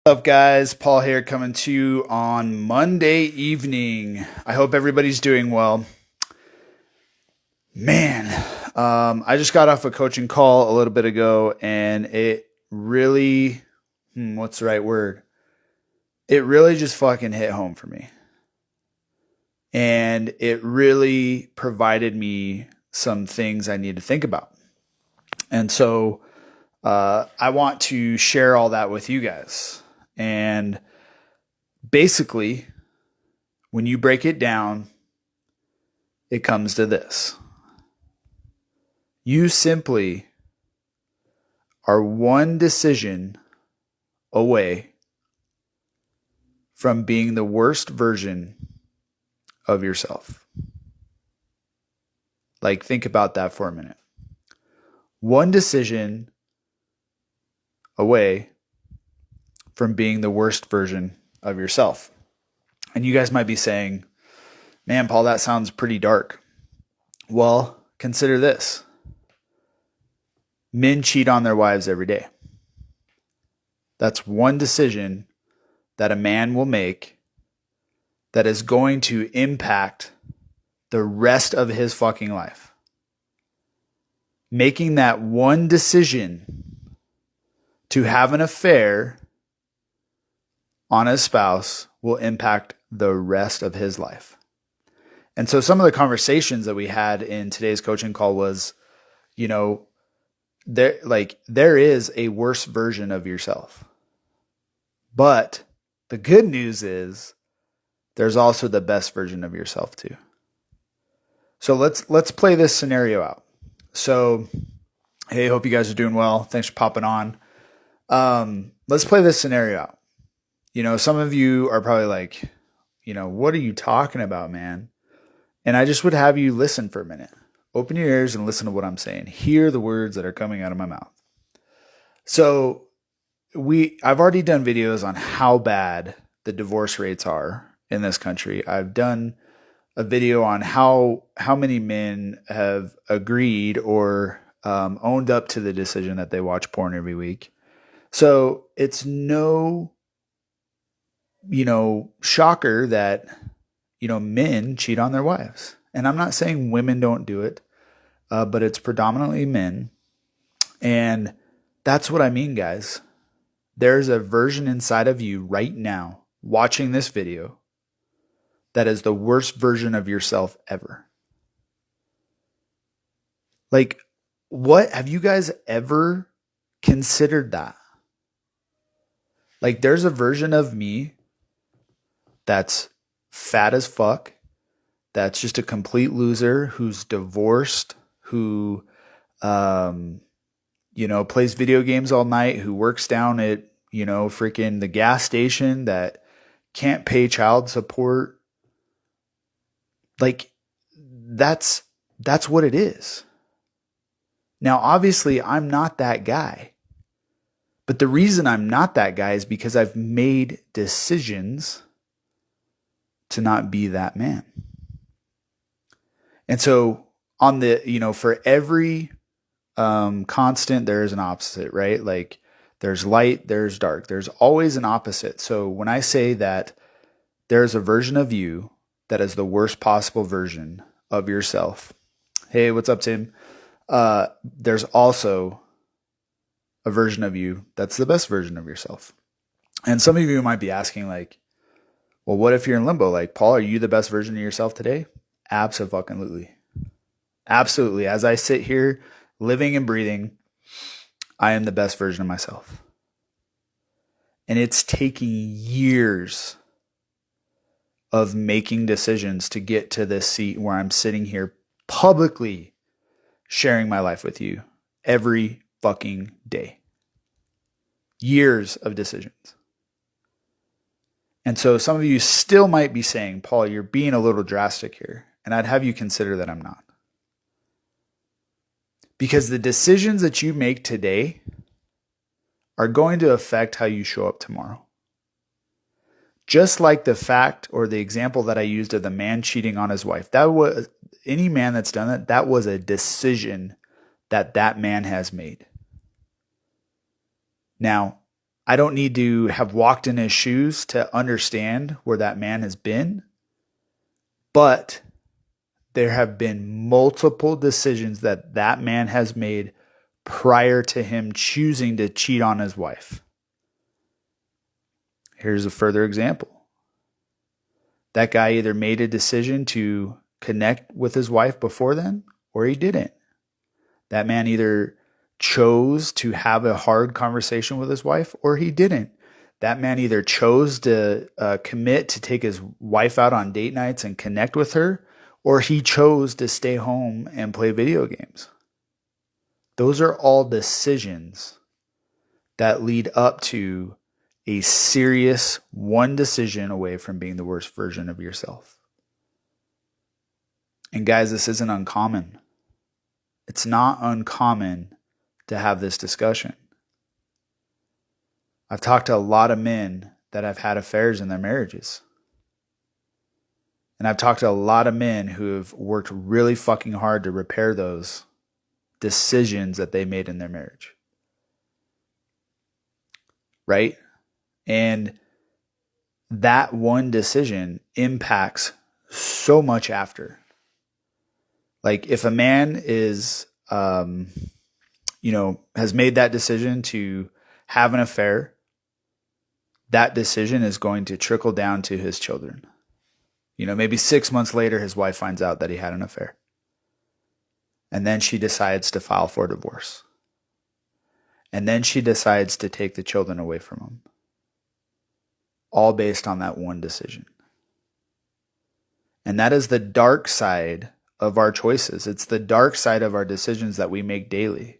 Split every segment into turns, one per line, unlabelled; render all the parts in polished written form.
What's up, guys? Paul here coming to you on Monday evening. I hope everybody's doing well. Man, I just got off a coaching call a little bit ago and it really, what's the right word? It really just fucking hit home for me. And it really provided me some things I need to think about. And so I want to share all that with you guys. And basically, when you break it down, it comes to this. You simply are one decision away from being the worst version of yourself. Like, think about that for a minute. One decision away from being the worst version of yourself. And you guys might be saying, man, Paul, that sounds pretty dark. Well, consider this. Men cheat on their wives every day. That's one decision that a man will make that is going to impact the rest of his fucking life. Making that one decision to have an affair on his spouse will impact the rest of his life. And so some of the conversations that we had in today's coaching call was, there is a worse version of yourself. But the good news is there's also the best version of yourself too. So let's play this scenario out. So, hey, hope you guys are doing well. Thanks for popping on. Let's play this scenario out. Some of you are probably like, what are you talking about, man? And I just would have you listen for a minute. Open your ears and listen to what I'm saying. Hear the words that are coming out of my mouth. So I've already done videos on how bad the divorce rates are in this country. I've done a video on how many men have agreed or owned up to the decision that they watch porn every week. So it's no, shocker that, men cheat on their wives. And I'm not saying women don't do it, but it's predominantly men. And that's what I mean, guys. There's a version inside of you right now watching this video that is the worst version of yourself ever. Like, what have you guys ever considered that? Like, there's a version of me that's fat as fuck, that's just a complete loser, who's divorced, who, plays video games all night, who works down at, freaking the gas station, that can't pay child support. Like, that's what it is. Now, obviously, I'm not that guy. But the reason I'm not that guy is because I've made decisions to not be that man. And so on the, for every constant, there is an opposite, right? Like, there's light, there's dark. There's always an opposite. So when I say that there's a version of you that is the worst possible version of yourself. Hey, what's up, Tim? There's also a version of you that's the best version of yourself. And some of you might be asking, like, well, what if you're in limbo? Like, Paul, are you the best version of yourself today? Absolutely. Absolutely. As I sit here living and breathing, I am the best version of myself. And it's taking years of making decisions to get to this seat where I'm sitting here publicly sharing my life with you every fucking day. Years of decisions. And so some of you still might be saying, Paul, you're being a little drastic here. And I'd have you consider that I'm not. Because the decisions that you make today are going to affect how you show up tomorrow. Just like the fact or the example that I used of the man cheating on his wife. That was any man that's done that, that was a decision that man has made. Now, I don't need to have walked in his shoes to understand where that man has been, but there have been multiple decisions that that man has made prior to him choosing to cheat on his wife. Here's a further example. That guy either made a decision to connect with his wife before then, or he didn't. That man either chose to have a hard conversation with his wife, or he didn't. That man either chose to commit to take his wife out on date nights and connect with her, or he chose to stay home and play video games. Those are all decisions that lead up to a serious one decision away from being the worst version of yourself. And guys, this isn't uncommon. It's not uncommon to have this discussion. I've talked to a lot of men that have had affairs in their marriages. And I've talked to a lot of men who have worked really fucking hard to repair those decisions that they made in their marriage. Right? And that one decision impacts so much after. Like if a man is, has made that decision to have an affair, that decision is going to trickle down to his children. Maybe 6 months later, his wife finds out that he had an affair. And then she decides to file for divorce. And then she decides to take the children away from him. All based on that one decision. And that is the dark side of our choices. It's the dark side of our decisions that we make daily.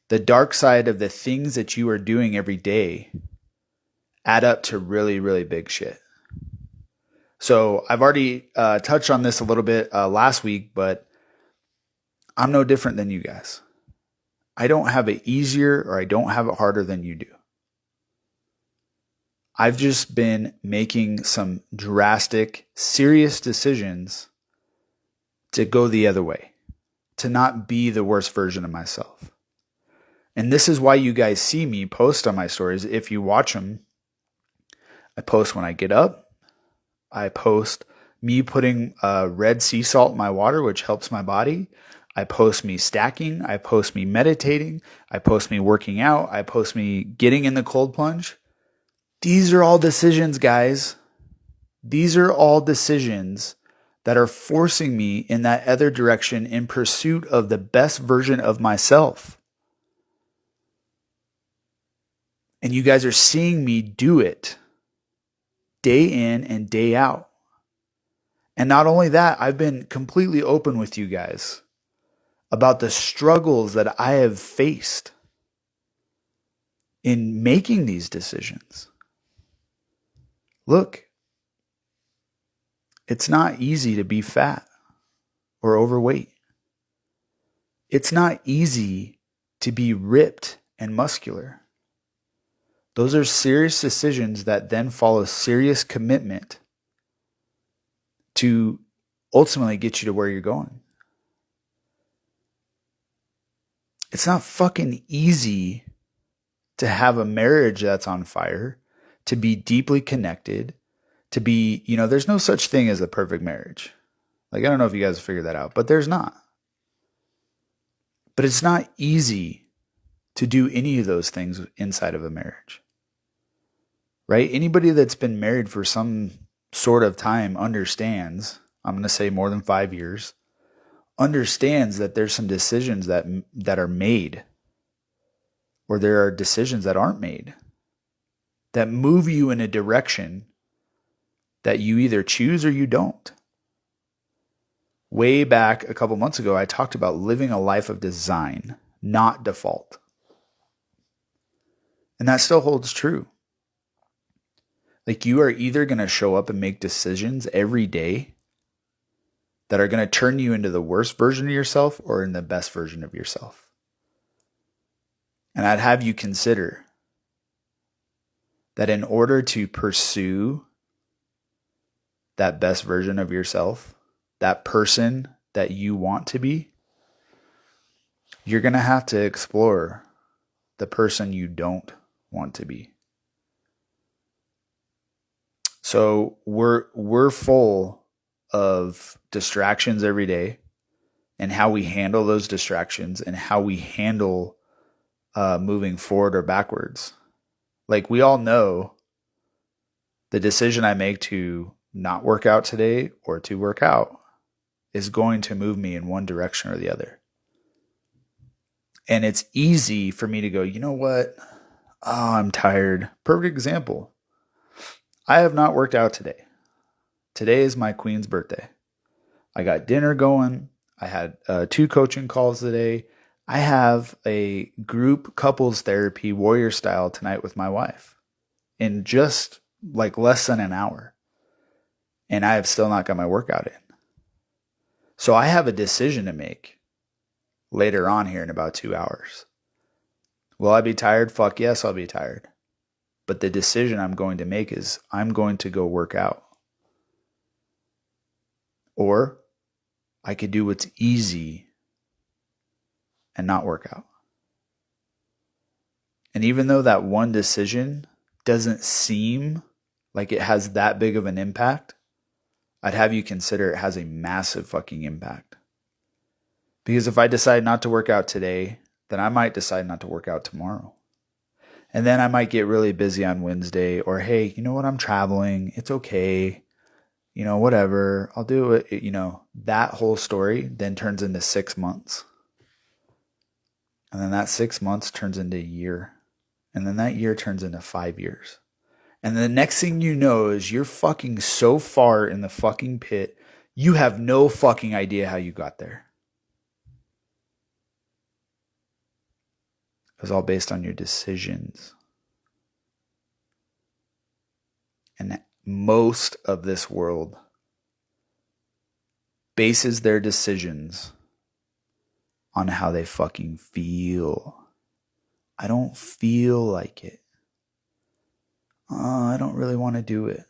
The dark side of the things that you are doing every day add up to really, really big shit. So I've already touched on this a little bit last week, but I'm no different than you guys. I don't have it easier or I don't have it harder than you do. I've just been making some drastic, serious decisions to go the other way, to not be the worst version of myself. And this is why you guys see me post on my stories. If you watch them, I post when I get up. I post me putting red sea salt in my water, which helps my body. I post me stacking. I post me meditating. I post me working out. I post me getting in the cold plunge. These are all decisions, guys. These are all decisions that are forcing me in that other direction in pursuit of the best version of myself. And you guys are seeing me do it day in and day out. And not only that, I've been completely open with you guys about the struggles that I have faced in making these decisions. Look, it's not easy to be fat or overweight. It's not easy to be ripped and muscular. Those are serious decisions that then follow serious commitment to ultimately get you to where you're going. It's not fucking easy to have a marriage that's on fire, to be deeply connected, to be, there's no such thing as a perfect marriage. Like, I don't know if you guys figured that out, but there's not. But it's not easy to do any of those things inside of a marriage. Right? Anybody that's been married for some sort of time understands, I'm going to say more than 5 years, understands that there's some decisions that are made, or there are decisions that aren't made, that move you in a direction that you either choose or you don't. Way back a couple months ago, I talked about living a life of design, not default. And that still holds true. Like, you are either going to show up and make decisions every day that are going to turn you into the worst version of yourself or in the best version of yourself. And I'd have you consider that in order to pursue that best version of yourself, that person that you want to be, you're going to have to explore the person you don't want to be. So we're full of distractions every day, and how we handle those distractions and how we handle moving forward or backwards. Like, we all know the decision I make to not work out today or to work out is going to move me in one direction or the other. And it's easy for me to go, you know what? Oh, I'm tired. Perfect example. I have not worked out today. Today is my queen's birthday. I got dinner going. I had 2 coaching calls today. I have a group couples therapy warrior style tonight with my wife in just like less than an hour. And I have still not got my workout in. So I have a decision to make later on here in about 2 hours. Will I be tired? Fuck yes, I'll be tired. But the decision I'm going to make is I'm going to go work out. Or I could do what's easy and not work out. And even though that one decision doesn't seem like it has that big of an impact, I'd have you consider it has a massive fucking impact. Because if I decide not to work out today, then I might decide not to work out tomorrow. And then I might get really busy on Wednesday, or hey, you know what, I'm traveling. It's okay. You know, whatever. I'll do it. You know, that whole story then turns into 6 months. And then that 6 months turns into a year. And then that year turns into 5 years. And the next thing you know is you're fucking so far in the fucking pit, you have no fucking idea how you got there. It was all based on your decisions. And most of this world bases their decisions on how they fucking feel. I don't feel like it. I don't really want to do it.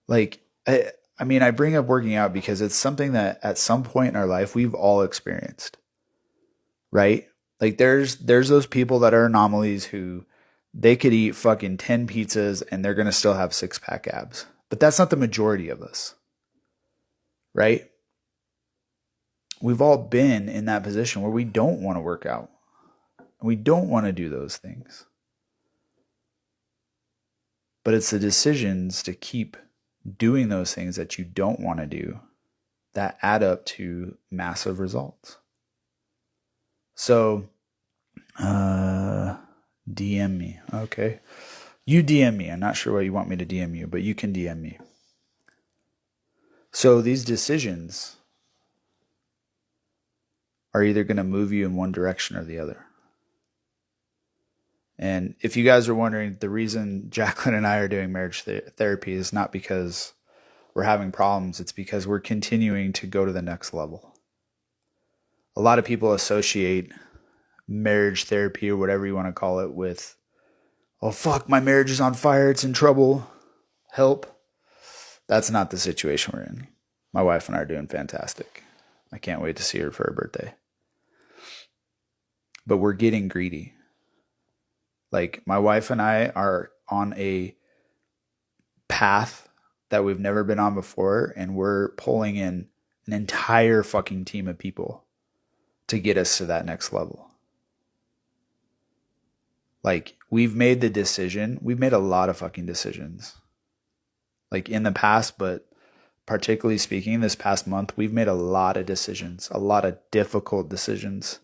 Like, I mean, I bring up working out because it's something that at some point in our life we've all experienced, right? Like, there's those people that are anomalies who they could eat fucking 10 pizzas and they're going to still have 6-pack abs. But that's not the majority of us, right? We've all been in that position where we don't want to work out. We don't want to do those things. But it's the decisions to keep doing those things that you don't want to do that add up to massive results. So, DM me. Okay. You DM me. I'm not sure why you want me to DM you, but you can DM me. So these decisions are either going to move you in one direction or the other. And if you guys are wondering, the reason Jacqueline and I are doing marriage therapy is not because we're having problems. It's because we're continuing to go to the next level. A lot of people associate marriage therapy or whatever you want to call it with, oh fuck, my marriage is on fire. It's in trouble. Help. That's not the situation we're in. My wife and I are doing fantastic. I can't wait to see her for her birthday. But we're getting greedy. Like, my wife and I are on a path that we've never been on before, and we're pulling in an entire fucking team of people to get us to that next level. Like, we've made the decision. We've made a lot of fucking decisions. Like, in the past, but particularly speaking, this past month, we've made a lot of decisions, a lot of difficult decisions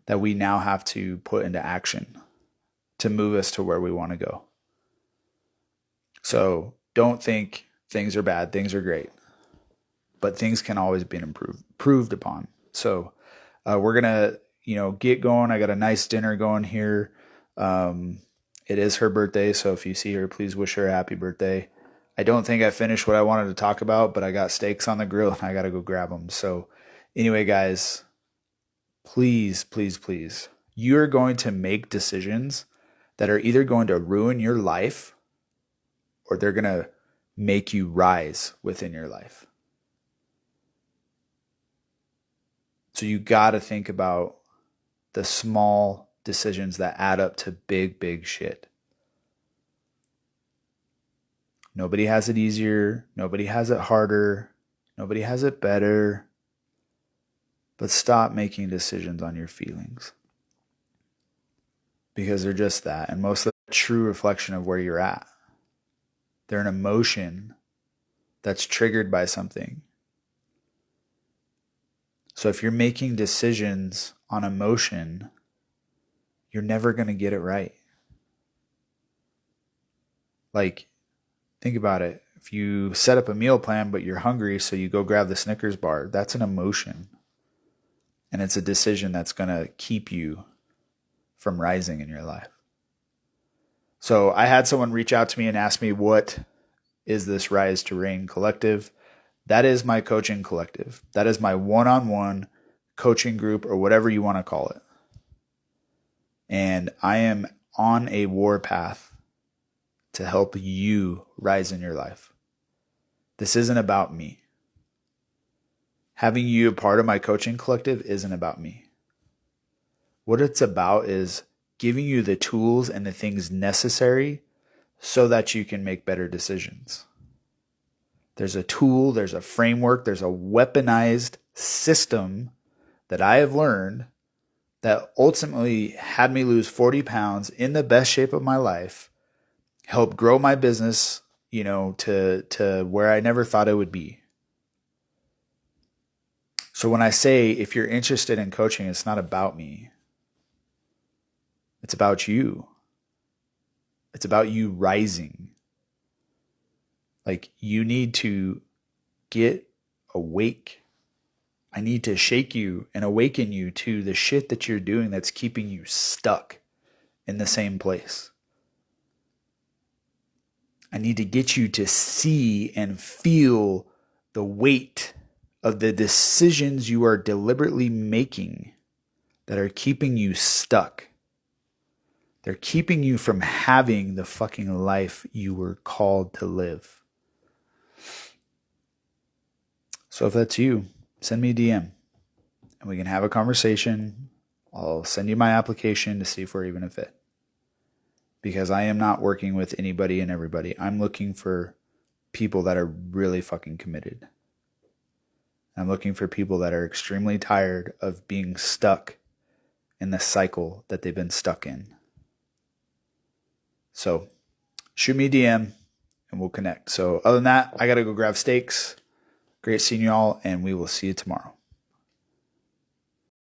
that we now have to put into action to move us to where we want to go. So don't think things are bad. Things are great. But things can always be improved upon. So we're going to, get going. I got a nice dinner going here. It is her birthday. So if you see her, please wish her a happy birthday. I don't think I finished what I wanted to talk about, but I got steaks on the grill and I got to go grab them. So anyway, guys, please, please, please, you're going to make decisions that are either going to ruin your life or they're going to make you rise within your life. So you got to think about the small decisions that add up to big, big shit. Nobody has it easier. Nobody has it harder. Nobody has it better. But stop making decisions on your feelings. Because they're just that. And mostly a true reflection of where you're at. They're an emotion that's triggered by something. So if you're making decisions on emotion, you're never going to get it right. Like, think about it. If you set up a meal plan, but you're hungry, so you go grab the Snickers bar, that's an emotion. And it's a decision that's going to keep you from rising in your life. So I had someone reach out to me and ask me, what is this Rise to Reign collective? That is my coaching collective. That is my one-on-one coaching group, or whatever you want to call it. And I am on a war path to help you rise in your life. This isn't about me. Having you a part of my coaching collective isn't about me. What it's about is giving you the tools and the things necessary so that you can make better decisions. There's a tool, there's a framework, there's a weaponized system that I have learned that ultimately had me lose 40 pounds in the best shape of my life, help grow my business, to where I never thought it would be. So when I say, if you're interested in coaching, it's not about me. It's about you. It's about you rising. Like, you need to get awake. I need to shake you and awaken you to the shit that you're doing that's keeping you stuck in the same place. I need to get you to see and feel the weight of the decisions you are deliberately making that are keeping you stuck. They're keeping you from having the fucking life you were called to live. So if that's you, send me a DM and we can have a conversation. I'll send you my application to see if we're even a fit. Because I am not working with anybody and everybody. I'm looking for people that are really fucking committed. I'm looking for people that are extremely tired of being stuck in the cycle that they've been stuck in. So shoot me a DM and we'll connect. So other than that, I got to go grab steaks. Great seeing you all, and we will see you tomorrow.